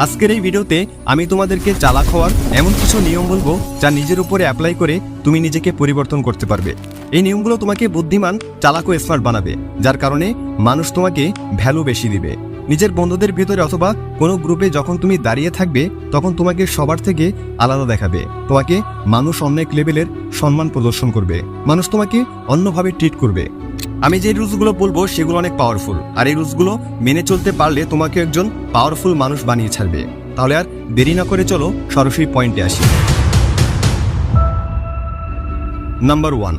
আজকের এই ভিডিওতে আমি তোমাদেরকে চালাক হওয়ার এমন কিছু নিয়ম বলবো যা নিজের উপরে অ্যাপ্লাই করে তুমি নিজেকে পরিবর্তন করতে পারবে। এই নিয়মগুলো তোমাকে বুদ্ধিমান, চালাক ও স্মার্ট বানাবে, যার কারণে মানুষ তোমাকে ভ্যালু বেশি দিবে। নিজের বন্ধুদের ভিতরে অথবা কোনো গ্রুপে যখন তুমি দাঁড়িয়ে থাকবে তখন তোমাকে সবার থেকে আলাদা দেখাবে। তোমাকে মানুষ অনেক লেভেলের সম্মান প্রদর্শন করবে, মানুষ তোমাকে অন্যভাবে ট্রিট করবে। আমি যে রুলসগুলো বলবো সেগুলো অনেক পাওয়ারফুল, আর এই রুলসগুলো মেনে চলতে পারলে তোমাকে একজন পাওয়ারফুল মানুষ বানিয়ে ছাড়বে। তাহলে আর দেরি না করে চলো সরাসরি পয়েন্টে আসি। নাম্বার 1,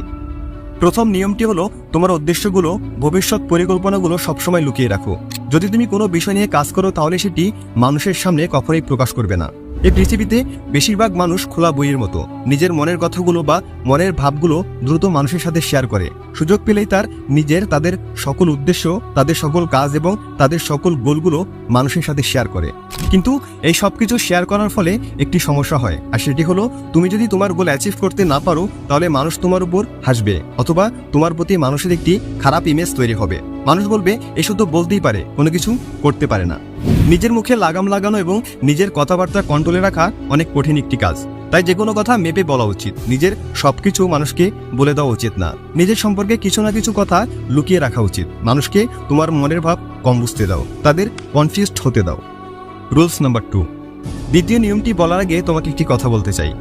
প্রথম নিয়মটি হলো তোমার উদ্দেশ্যগুলো, ভবিষ্যৎ পরিকল্পনাগুলো সবসময় লুকিয়ে রাখো। যদি তুমি কোনো বিষয় নিয়ে কাজ করো তাহলে সেটি মানুষের সামনে কখনোই প্রকাশ করবে না। এই পৃথিবীতে বেশিরভাগ মানুষ খোলা বইয়ের মতো, নিজের মনের কথাগুলো বা মনের ভাবগুলো দ্রুত মানুষের সাথে শেয়ার করে। সুযোগ পেলেই তাদের সকল উদ্দেশ্য, তাদের সকল কাজ এবং তাদের সকল গোলগুলো মানুষের সাথে শেয়ার করে। কিন্তু এই সব কিছু শেয়ার করার ফলে একটি সমস্যা হয়, আর সেটি হলো তুমি যদি তোমার গোল অ্যাচিভ করতে না পারো তাহলে মানুষ তোমার উপর হাসবে, অথবা তোমার প্রতি মানুষের একটি খারাপ ইমেজ তৈরি হবে। মানুষ বলবে এ শুধু বলতেই পারে, কোনো কিছু করতে পারে না। নিজের মুখে লাগাম লাগানো এবং নিজের কথাবার্তা কন্ট্রোলে রাখা অনেক কঠিন একটি কাজ। তাই যে কোনো কথা মেপে বলা উচিত। নিজের সবকিছু মানুষকে বলে দেওয়া উচিত না। নিজের সম্পর্কে কিছু না কিছু কথা লুকিয়ে রাখা উচিত। মানুষকে তোমার মনের ভাব কম বুঝতে দাও, তাদের কনফিউজড হতে দাও। রুলস নাম্বার 2, দ্বিতীয় নিয়মটি বলার আগে তোমাকে একটি কথা বলতে চাই।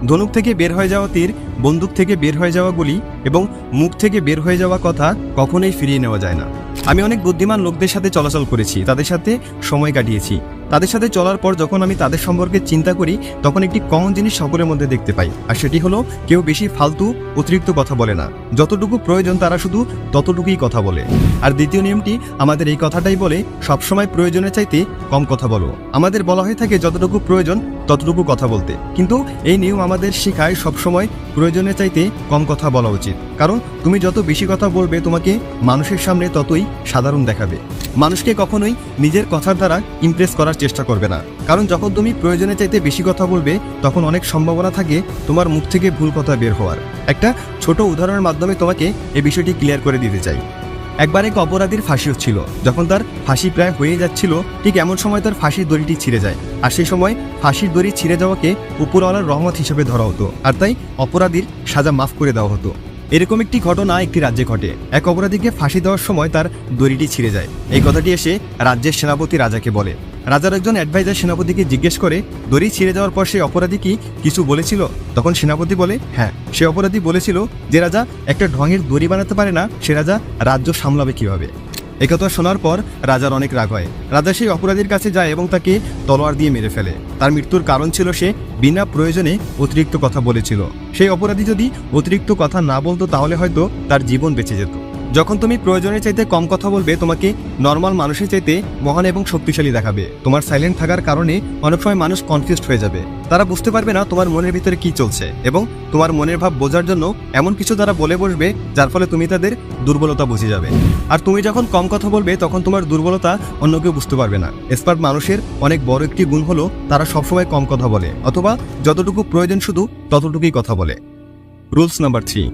ধনুক থেকে বের হয়ে যাওয়া তীর, বন্দুক থেকে বের হয়ে যাওয়া গুলি এবং মুখ থেকে বের হয়ে যাওয়া কথা কখনোই ফিরিয়ে নেওয়া যায় না। আমি অনেক বুদ্ধিমান লোকদের সাথে চলাচল করেছি, তাদের সাথে সময় কাটিয়েছি। তাদের সাথে চলার পর যখন আমি তাদের সম্পর্কে চিন্তা করি তখন একটি কমন জিনিস সকলের মধ্যে দেখতে পাই, আর সেটি হলো কেউ বেশি ফালতু অতিরিক্ত কথা বলে না। যতটুকু প্রয়োজন তারা শুধু ততটুকুই কথা বলে। আর দ্বিতীয় নিয়মটি আমাদের এই কথাটাই বলে, সবসময় প্রয়োজনের চাইতে কম কথা বলো। আমাদের বলা হয়ে থাকে যতটুকু প্রয়োজন ততটুকু কথা বলতে, কিন্তু এই নিয়ম আমাদের শেখায় সবসময় প্রয়োজনের চাইতে কম কথা বলা উচিত। কারণ তুমি যত বেশি কথা বলবে তোমাকে মানুষের সামনে ততই সাধারণ দেখাবে। মানুষকে কখনোই নিজের কথার দ্বারা ইমপ্রেস করার চেষ্টা করবে না, কারণ যখন তুমি প্রয়োজনের চাইতে বেশি কথা বলবে তখন অনেক সম্ভাবনা থাকে তোমার মুখ থেকে ভুল কথা বের হওয়ার। একটা ছোট উদাহরণের মাধ্যমে তোমাকে এই বিষয়টি ক্লিয়ার করে দিতে চাই। একবার এক অপরাধীর ফাঁসি হচ্ছিল। যখন তার ফাঁসি প্রায় হয়ে যাচ্ছিল ঠিক এমন সময় তার ফাঁসির দড়িটি ছিঁড়ে যায়, আর সেই সময় ফাঁসির দড়ি ছিঁড়ে যাওয়াকে উপরওয়ালার রহমত হিসেবে ধরা হতো, আর তাই অপরাধীর সাজা মাফ করে দেওয়া হতো। এরকম একটি ঘটনা একটি রাজ্যে ঘটে। এক অপরাধীকে ফাঁসি দেওয়ার সময় তার দড়িটি ছিঁড়ে যায়। এই কথাটি এসে রাজ্যের সেনাপতি রাজাকে বলে। রাজার একজন অ্যাডভাইজার সেনাপতিকে জিজ্ঞেস করে, দড়ি ছিঁড়ে যাওয়ার পর সেই অপরাধী কি কিছু বলেছিল? তখন সেনাপতি বলে, হ্যাঁ, সে অপরাধী বলেছিল যে রাজা একটা ঢঙের দড়ি বানাতে পারে না, সে রাজা রাজ্য সামলাবে কিভাবে। একথা শোনার পর রাজার অনেক রাগ হয়। রাজা সেই অপরাধীর কাছে যায় এবং তাকে তলোয়ার দিয়ে মেরে ফেলে। তার মৃত্যুর কারণ ছিল সে বিনা প্রয়োজনে অতিরিক্ত কথা বলেছিল। সেই অপরাধী যদি অতিরিক্ত কথা না বলতো তাহলে হয়তো তার জীবন বেঁচে যেত। যখন তুমি প্রয়োজনের চাইতে কম কথা বলবে তোমাকে নর্মাল মানুষের চাইতে মহান এবং শক্তিশালী দেখাবে। তোমার সাইলেন্ট থাকার কারণে অনেক সময় মানুষ কনফিউজড হয়ে যাবে। তারা বুঝতে পারবে না তোমার মনের ভিতরে কি চলছে, এবং তোমার মনের ভাব বোঝার জন্য এমন কিছু তারা বলে বসবে যার ফলে তুমি তাদের দুর্বলতা বুঝে যাবে। আর তুমি যখন কম কথা বলবে তখন তোমার দুর্বলতা অন্য কেউ বুঝতে পারবে না। স্মার্ট মানুষের অনেক বড় একটি গুণ হলো তারা সবসময় কম কথা বলে, অথবা যতটুকু প্রয়োজন শুধু ততটুকুই কথা বলে। রুলস নাম্বার 3,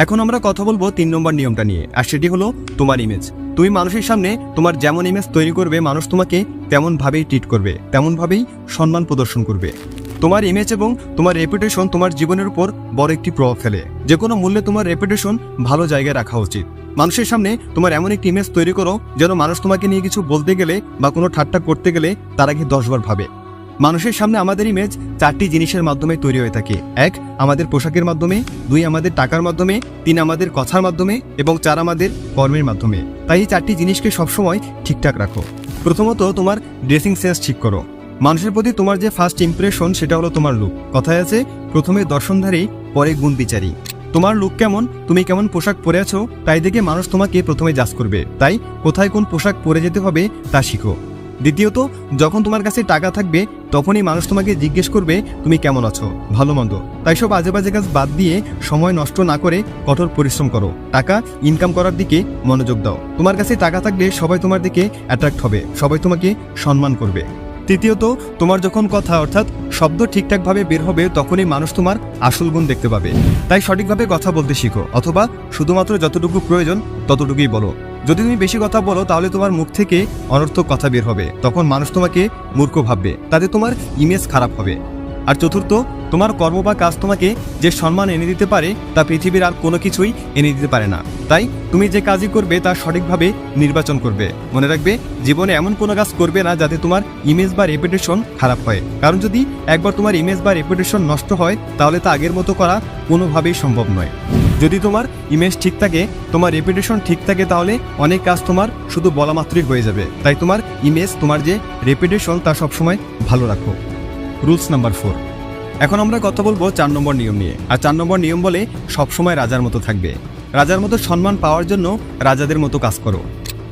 এখন আমরা কথা বলবো 3 নম্বর নিয়মটা নিয়ে, আর সেটি হলো তোমার ইমেজ। তুমি মানুষের সামনে তোমার যেমন ইমেজ তৈরি করবে মানুষ তোমাকে তেমনভাবেই ট্রিট করবে, তেমনভাবেই সম্মান প্রদর্শন করবে। তোমার ইমেজ এবং তোমার রেপুটেশন তোমার জীবনের উপর বড় একটি প্রভাব ফেলে। যে কোনো মূল্যে তোমার রেপুটেশন ভালো জায়গায় রাখা উচিত। মানুষের সামনে তোমার এমন একটি ইমেজ তৈরি করো যেন মানুষ তোমাকে নিয়ে কিছু বলতে গেলে বা কোনো ঠাট্টা করতে গেলে তার আগে 10 বার ভাবে। মানুষের সামনে আমাদের ইমেজ 4টি জিনিসের মাধ্যমে তৈরি হয়ে থাকে। 1, আমাদের পোশাকের মাধ্যমে, 2, আমাদের টাকার মাধ্যমে, 3, আমাদের কথার মাধ্যমে, এবং 4, আমাদের কর্মের মাধ্যমে। তাই এই 4টি জিনিসকে সবসময় ঠিকঠাক রাখো। প্রথমত তোমার ড্রেসিং সেন্স ঠিক করো। মানুষের প্রতি তোমার যে ফার্স্ট ইমপ্রেশন সেটা হলো তোমার লুক। কথায় আছে, প্রথমে দর্শনধারী পরে গুণ বিচারী। তোমার লুক কেমন, তুমি কেমন পোশাক পরে আছো তাই দেখে মানুষ তোমাকে প্রথমে জাজ করবে। তাই কোথায় কোন পোশাক পরে যেতে হবে তা শিখো। দ্বিতীয়ত, যখন তোমার কাছে টাকা থাকবে তখনই মানুষ তোমাকে জিজ্ঞেস করবে তুমি কেমন আছো, ভালো মন্দ। তাই সব আজে বাজে কাজ বাদ দিয়ে সময় নষ্ট না করে কঠোর পরিশ্রম করো। টাকা ইনকাম করার দিকে মনোযোগ দাও। তোমার কাছে টাকা থাকলে সবাই তোমার দিকে অ্যাট্রাক্ট হবে, সবাই তোমাকে সম্মান করবে। তৃতীয়ত, তোমার যখন কথা অর্থাৎ শব্দ ঠিকঠাকভাবে বের হবে তখনই মানুষ তোমার আসল গুণ দেখতে পাবে। তাই সঠিকভাবে কথা বলতে শিখো, অথবা শুধুমাত্র যতটুকু প্রয়োজন ততটুকুই বলো। যদি তুমি বেশি কথা বলো তাহলে তোমার মুখ থেকে অনর্থক কথা বের হবে, তখন মানুষ তোমাকে মূর্খ ভাববে, তাতে তোমার ইমেজ খারাপ হবে। আর চতুর্থ, তোমার কর্ম বা কাজ তোমাকে যে সম্মান এনে দিতে পারে তা পৃথিবীর আর কোনো কিছুই এনে দিতে পারে না। তাই তুমি যে কাজই করবে তা সঠিকভাবে নির্বাচন করবে। মনে রাখবে, জীবনে এমন কোনো কাজ করবে না যাতে তোমার ইমেজ বা রেপুটেশন খারাপ হয়, কারণ যদি একবার তোমার ইমেজ বা রেপুটেশন নষ্ট হয় তাহলে তা আগের মতো করা কোনোভাবেই সম্ভব নয়। যদি তোমার ইমেজ ঠিক থাকে, তোমার রেপুটেশন ঠিক থাকে, তাহলে অনেক কাজ তোমার শুধু বলা মাত্রই হয়ে যাবে। তাই তোমার ইমেজ, তোমার যে রেপুটেশন তা সবসময় ভালো রাখো। Rules number 4। এখন আমরা কথা বলবো 4 নম্বর নিয়ম নিয়ে। আর 4 নম্বর নিয়ম বলে সবসময় রাজার মতো থাকবে। রাজার মতো সম্মান পাওয়ার জন্য রাজাদের মতো কাজ করো।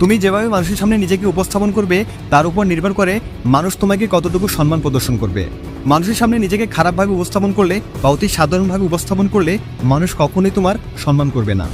তুমি যেভাবে মানুষের সামনে নিজেকে উপস্থাপন করবে তার উপর নির্ভর করে মানুষ তোমাকে কতটুকু সম্মান প্রদর্শন করবে। মানুষের সামনে নিজেকে খারাপভাবে উপস্থাপন করলে বা অতি সাধারণভাবে উপস্থাপন করলে মানুষ কখনোই তোমার সম্মান করবে না।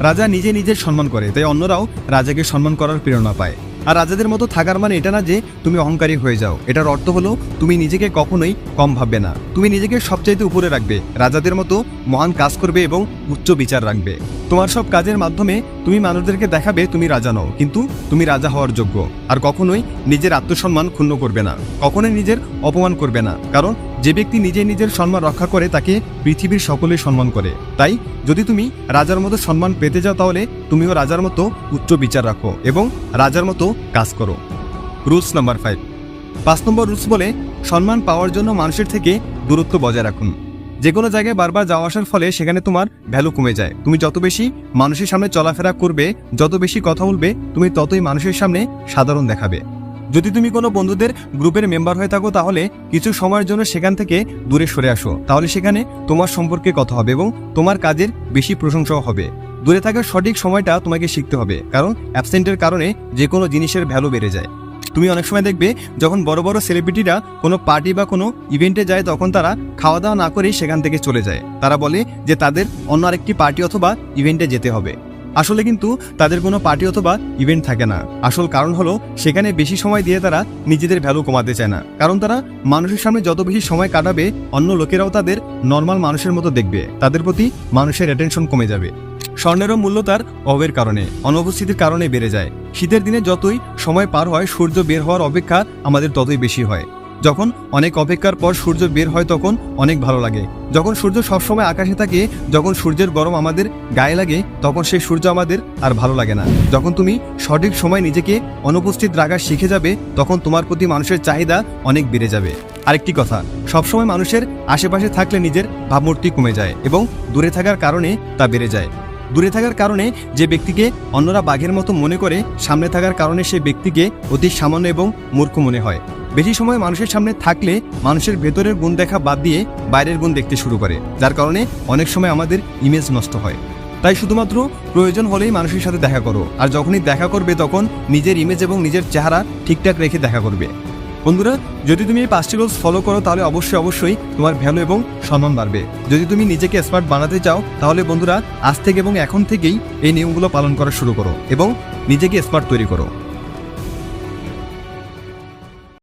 রাজা নিজে নিজের সম্মান করে, তাই অন্যরাও রাজাকে সম্মান করার প্রেরণা পায়। আর রাজাদের মতো থাকার মানে এটা না যে তুমি অহংকারী হয়ে যাও, এটার অর্থ হলো তুমি নিজেকে কখনোই কম ভাববে না, তুমি নিজেকে সবচাইতে উপরে রাখবে, রাজাদের মতো মহান কাজ করবে এবং উচ্চ বিচার রাখবে। তোমার সব কাজের মাধ্যমে তুমি মানুষদেরকে দেখাবে তুমি রাজা নও, কিন্তু তুমি রাজা হওয়ার যোগ্য। আর কখনোই নিজের আত্মসম্মান ক্ষুণ্ণ করবে না, কখনোই নিজের অপমান করবে না, কারণ যে ব্যক্তি নিজে নিজের সম্মান রক্ষা করে তাকে পৃথিবীর সকলেই সম্মান করে। তাই যদি তুমি রাজার মতো সম্মান পেতে যাও তাহলে তুমিও রাজার মতো উচ্চ বিচার রাখো এবং রাজার মতো কাজ করো। Rules number 5। 5 নম্বর রুলস বলে সম্মান পাওয়ার জন্য মানুষের থেকে দূরত্ব বজায় রাখুন। যে কোনো জায়গায় বারবার যাওয়া আসার ফলে সেখানে তোমার ভ্যালু কমে যায়। তুমি যত বেশি মানুষের সামনে চলাফেরা করবে, যত বেশি কথা বলবে, তুমি ততই মানুষের সামনে সাধারণ দেখাবে। যদি তুমি কোনো বন্ধুদের গ্রুপের মেম্বার হয়ে থাকো তাহলে কিছু সময়ের জন্য সেখান থেকে দূরে সরে আসো, তাহলে সেখানে তোমার সম্পর্কে কথা হবে এবং তোমার কাজের বেশি প্রশংসাও হবে। দূরে থাকার সঠিক সময়টা তোমাকে শিখতে হবে, কারণ অ্যাবসেন্টের কারণে যে কোনো জিনিসের ভ্যালু বেড়ে যায়। তুমি অনেক সময় দেখবে যখন বড় বড় সেলিব্রিটিরা কোনো পার্টি বা কোনো ইভেন্টে যায় তখন তারা খাওয়া দাওয়া না করেই সেখান থেকে চলে যায়। তারা বলে যে তাদের অন্য আরেকটি পার্টি অথবা ইভেন্টে যেতে হবে। আসলে কিন্তু তাদের কোনো পার্টি অথবা ইভেন্ট থাকে না। আসল কারণ হলো সেখানে বেশি সময় দিয়ে তারা নিজেদের ভ্যালু কমাতে চায় না, কারণ তারা মানুষের সামনে যত বেশি সময় কাটাবে অন্য লোকেরাও তাদের নর্মাল মানুষের মতো দেখবে, তাদের প্রতি মানুষের অ্যাটেনশন কমে যাবে। স্বর্ণেরও মূল্য তার অভাবের কারণে, অনুপস্থিতির কারণে বেড়ে যায়। শীতের দিনে যতই সময় পার হয় সূর্য বের হওয়ার অপেক্ষা আমাদের ততই বেশি হয়। যখন অনেক অপেক্ষার পর সূর্য বের হয় তখন অনেক ভালো লাগে। যখন সূর্য সবসময় আকাশে থাকে, যখন সূর্যের গরম আমাদের গায়ে লাগে, তখন সেই সূর্য আমাদের আর ভালো লাগে না। যখন তুমি সঠিক সময় নিজেকে অনুপস্থিত রাখা শিখে যাবে তখন তোমার প্রতি মানুষের চাহিদা অনেক বেড়ে যাবে। আরেকটি কথা, সবসময় মানুষের আশেপাশে থাকলে নিজের ভাবমূর্তি কমে যায় এবং দূরে থাকার কারণে তা বেড়ে যায়। দূরে থাকার কারণে যে ব্যক্তিকে অন্যরা বাঘের মতো মনে করে, সামনে থাকার কারণে সে ব্যক্তিকে অতি সামান্য এবং মূর্খ মনে হয়। বেশি সময় মানুষের সামনে থাকলে মানুষের ভেতরের গুণ দেখা বাদ দিয়ে বাইরের গুণ দেখতে শুরু করে, যার কারণে অনেক সময় আমাদের ইমেজ নষ্ট হয়। তাই শুধুমাত্র প্রয়োজন হলেই মানুষের সাথে দেখা করো, আর যখনই দেখা করবে তখন নিজের ইমেজ এবং নিজের চেহারা ঠিকঠাক রেখে দেখা করবে। বন্ধুরা, যদি তুমি এই 5টি রুলস ফলো করো তাহলে অবশ্যই তোমার ভ্যালু এবং সম্মান বাড়বে। যদি তুমি নিজেকে স্মার্ট বানাতে চাও তাহলে বন্ধুরা আজ থেকে এবং এখন থেকেই এই নিয়মগুলো পালন করা শুরু করো এবং নিজেকে স্মার্ট তৈরি করো।